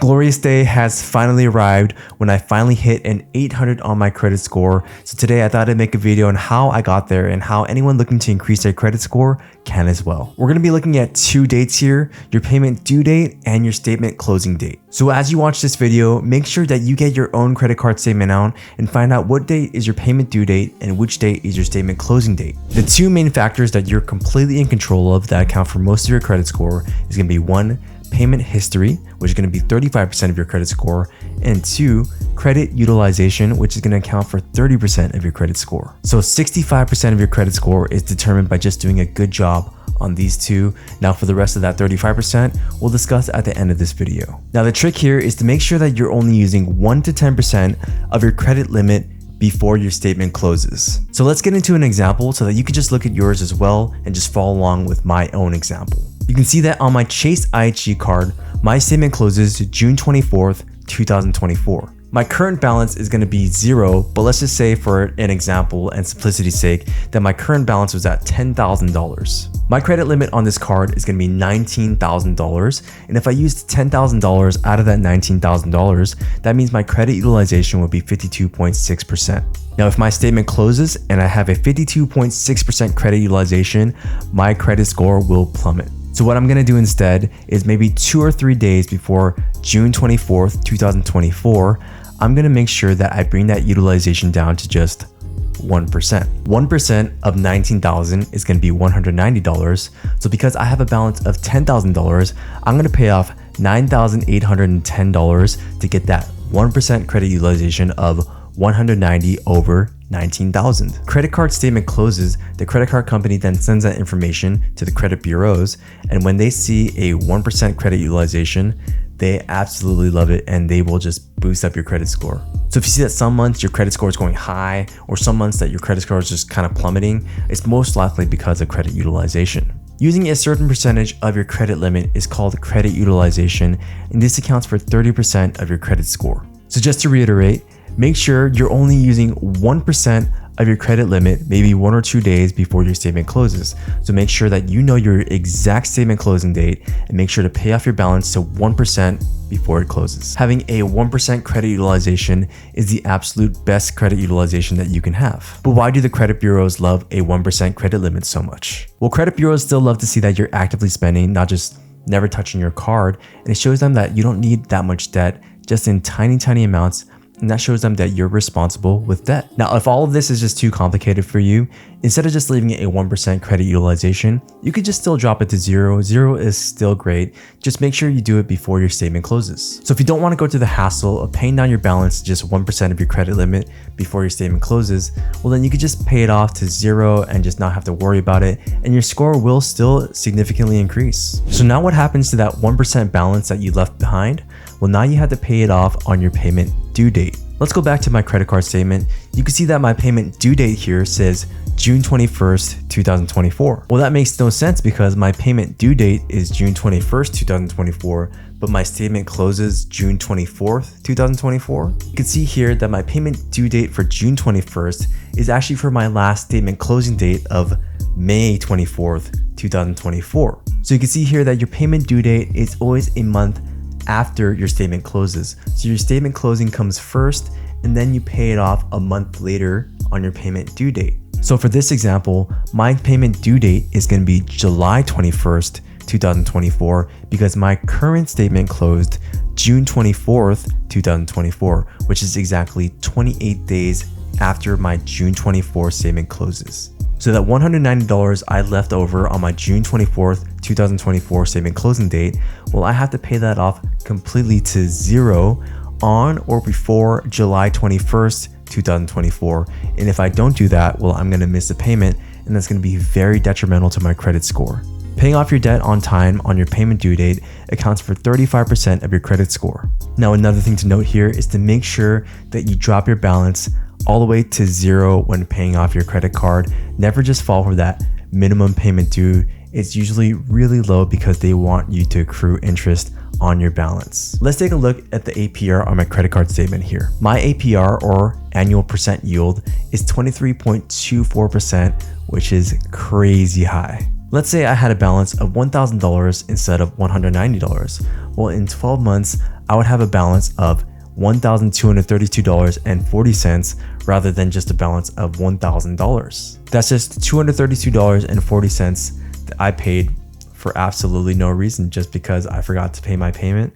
glorious day has finally arrived when I finally hit an 800 on my credit score. So today I thought I'd make a video on how I got there and how anyone looking to increase their credit score can as well. We're going to be looking at two dates here, your payment due date and your statement closing date. So as you watch this video, make sure that you get your own credit card statement out and find out what date is your payment due date and which date is your statement closing date. The two main factors that you're completely in control of that account for most of your credit score is going to be one, payment history, which is going to be 35% of your credit score, and two, credit utilization, which is going to account for 30% of your credit score. So 65% of your credit score is determined by just doing a good job on these two. Now for the rest of that 35%, we'll discuss at the end of this video. Now the trick here is to make sure that you're only using 1 to 10% of your credit limit before your statement closes. So let's get into an example so that you can just look at yours as well and just follow along with my own example. You can see that on my Chase IHG card, my statement closes June 24th, 2024. My current balance is going to be zero, but let's just say for an example and simplicity's sake that my current balance was at $10,000. My credit limit on this card is going to be $19,000, and if I used $10,000 out of that $19,000, that means my credit utilization would be 52.6%. Now, if my statement closes and I have a 52.6% credit utilization, my credit score will plummet. So what I'm going to do instead is maybe 2 or 3 days before June 24th, 2024, I'm going to make sure that I bring that utilization down to just 1%. 1% of $19,000 is going to be $190. So because I have a balance of $10,000, I'm going to pay off $9,810 to get that 1% credit utilization of $190 over $19,000. Credit card statement closes, the credit card company then sends that information to the credit bureaus, and when they see a 1% credit utilization, they absolutely love it and they will just boost up your credit score. So if you see that some months your credit score is going high or some months that your credit score is just kind of plummeting, it's most likely because of credit utilization. Using a certain percentage of your credit limit is called credit utilization, and this accounts for 30% of your credit score. So just to reiterate, make sure you're only using 1% of your credit limit, maybe 1 or 2 days before your statement closes. So make sure that you know your exact statement closing date and make sure to pay off your balance to 1% before it closes. Having a 1% credit utilization is the absolute best credit utilization that you can have. But why do the credit bureaus love a 1% credit limit so much? Well, credit bureaus still love to see that you're actively spending, not just never touching your card, and it shows them that you don't need that much debt, just in tiny amounts, and that shows them that you're responsible with debt. Now, if all of this is just too complicated for you, instead of just leaving it a 1% credit utilization, you could just still drop it to zero. Zero is still great. Just make sure you do it before your statement closes. So if you don't want to go through the hassle of paying down your balance to just 1% of your credit limit before your statement closes, well then you could just pay it off to zero and just not have to worry about it, and your score will still significantly increase. So now what happens to that 1% balance that you left behind? Well, now you have to pay it off on your payment due date. Let's go back to my credit card statement. You can see that my payment due date here says June 21st, 2024. Well, that makes no sense because my payment due date is June 21st, 2024, but my statement closes June 24th, 2024. You can see here that my payment due date for June 21st is actually for my last statement closing date of May 24th, 2024. So you can see here that your payment due date is always a month after your statement closes. So your statement closing comes first and then you pay it off a month later on your payment due date. So for this example, my payment due date is going to be July 21st, 2024 because my current statement closed June 24th, 2024, which is exactly 28 days after my June 24th statement closes. So that $190 I left over on my June 24th, 2024 statement closing date, well, I have to pay that off completely to zero on or before July 21st, 2024. And if I don't do that, well, I'm going to miss a payment, and that's going to be very detrimental to my credit score. Paying off your debt on time on your payment due date accounts for 35% of your credit score. Now, another thing to note here is to make sure that you drop your balance all the way to zero when paying off your credit card. Never just fall for that minimum payment due. It's usually really low because they want you to accrue interest on your balance. Let's take a look at the APR on my credit card statement here. My APR, or annual percent yield, is 23.24%, which is crazy high. Let's say I had a balance of $1,000 instead of $190. Well, in 12 months, I would have a balance of $1,232.40 rather than just a balance of $1,000. That's just $232.40 that I paid for absolutely no reason, just because I forgot to pay my payment.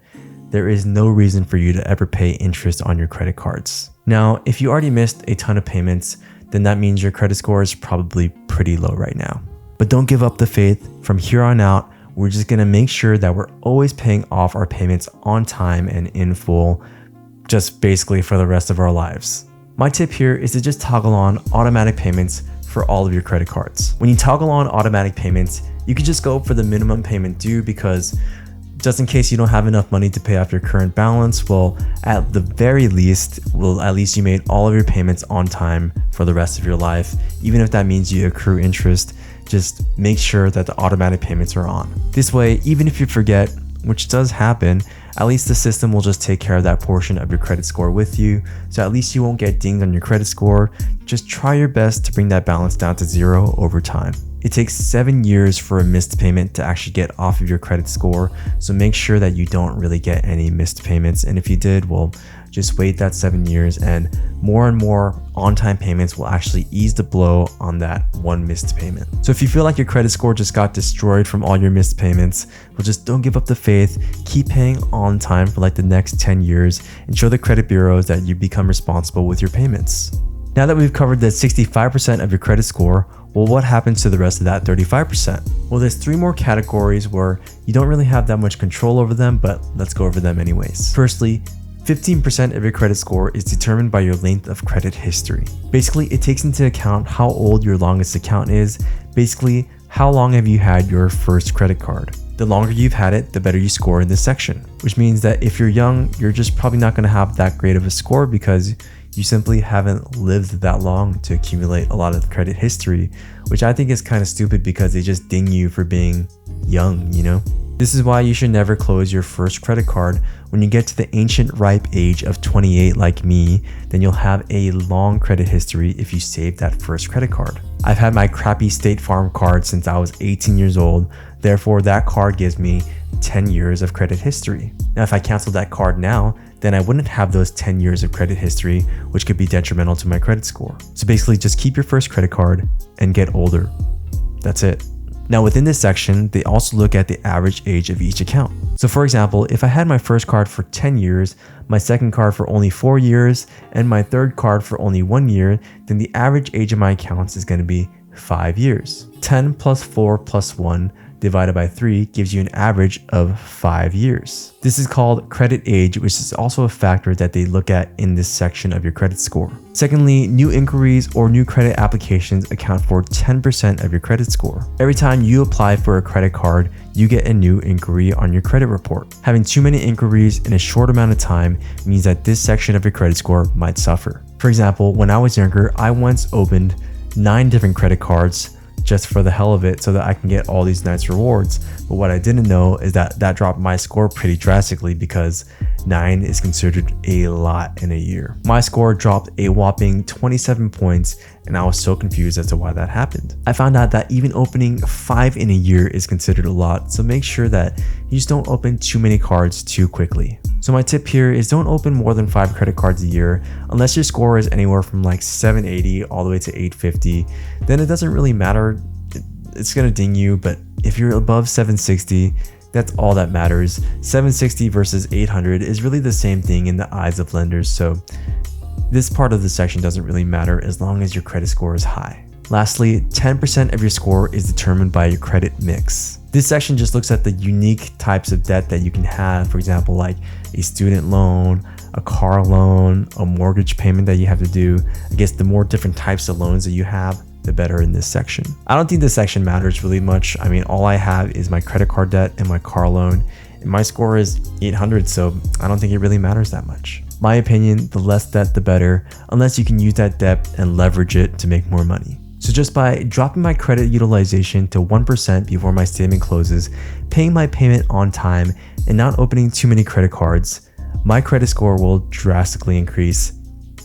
There is no reason for you to ever pay interest on your credit cards. Now, if you already missed a ton of payments, then that means your credit score is probably pretty low right now. But don't give up the faith. From here on out, we're just gonna make sure that we're always paying off our payments on time and in full, just basically for the rest of our lives. My tip here is to just toggle on automatic payments for all of your credit cards. When you toggle on automatic payments, you can just go for the minimum payment due, because just in case you don't have enough money to pay off your current balance, well, at the very least, at least you made all of your payments on time for the rest of your life. Even if that means you accrue interest, just make sure that the automatic payments are on. This way, even if you forget, which does happen, at least the system will just take care of that portion of your credit score with you. So at least you won't get dinged on your credit score. Just try your best to bring that balance down to zero over time. It takes 7 years for a missed payment to actually get off of your credit score. So make sure that you don't really get any missed payments. And if you did, well, just wait that 7 years, and more on-time payments will actually ease the blow on that one missed payment. So if you feel like your credit score just got destroyed from all your missed payments, well, just don't give up the faith. Keep paying on time for like the next 10 years and show the credit bureaus that you become responsible with your payments. Now that we've covered the 65% of your credit score, well, what happens to the rest of that 35%? Well, there's 3 more categories where you don't really have that much control over them, but let's go over them anyways. Firstly, 15% of your credit score is determined by your length of credit history. Basically, it takes into account how old your longest account is. Basically, how long have you had your first credit card? The longer you've had it, the better you score in this section, which means that if you're young, you're just probably not going to have that great of a score because you simply haven't lived that long to accumulate a lot of credit history, which I think is kind of stupid because they just ding you for being young, you know? This is why you should never close your first credit card. When you get to the ancient ripe age of 28 like me, then you'll have a long credit history if you save that first credit card. I've had my crappy State Farm card since I was 18 years old, therefore that card gives me 10 years of credit history. Now if I cancel that card now, then I wouldn't have those 10 years of credit history, which could be detrimental to my credit score. So basically just keep your first credit card and get older. That's it. Now within this section, they also look at the average age of each account. So for example, if I had my first card for 10 years, my second card for only 4 years, and my third card for only 1 year, then the average age of my accounts is going to be 5 years. 10 plus 4 plus 1 divided by 3 gives you an average of 5 years. This is called credit age, which is also a factor that they look at in this section of your credit score. Secondly, new inquiries or new credit applications account for 10% of your credit score. Every time you apply for a credit card, you get a new inquiry on your credit report. Having too many inquiries in a short amount of time means that this section of your credit score might suffer. For example, when I was younger, I once opened 9 different credit cards just for the hell of it so that I can get all these nice rewards. But what I didn't know is that that dropped my score pretty drastically because 9 is considered a lot in a year. My score dropped a whopping 27 points and I was so confused as to why that happened. I found out that even opening 5 in a year is considered a lot, so make sure that you just don't open too many cards too quickly. So my tip here is don't open more than 5 credit cards a year unless your score is anywhere from like 780 all the way to 850. Then it doesn't really matter. It's gonna ding you, but if you're above 760, that's all that matters. 760 versus 800 is really the same thing in the eyes of lenders, so this part of the section doesn't really matter as long as your credit score is high. Lastly, 10% of your score is determined by your credit mix. This section just looks at the unique types of debt that you can have, for example, like a student loan, a car loan, a mortgage payment that you have to do. I guess the more different types of loans that you have, the better in this section. I don't think this section matters really much. I mean, all I have is my credit card debt and my car loan, and my score is 800, so I don't think it really matters that much. My opinion, the less debt, the better, unless you can use that debt and leverage it to make more money. So just by dropping my credit utilization to 1% before my statement closes, paying my payment on time, and not opening too many credit cards, my credit score will drastically increase.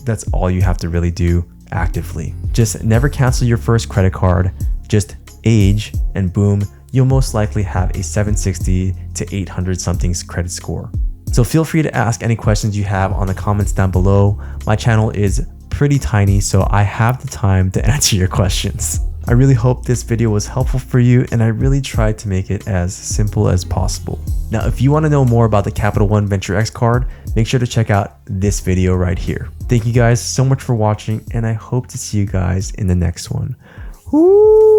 That's all you have to really do actively. Just never cancel your first credit card, just age, and boom, you'll most likely have a 760 to 800 something's credit score. So feel free to ask any questions you have on the comments down below. My channel is pretty tiny, so I have the time to answer your questions. I really hope this video was helpful for you, and I really tried to make it as simple as possible. Now, if you want to know more about the Capital One Venture X card, make sure to check out this video right here. Thank you guys so much for watching, and I hope to see you guys in the next one. Woo!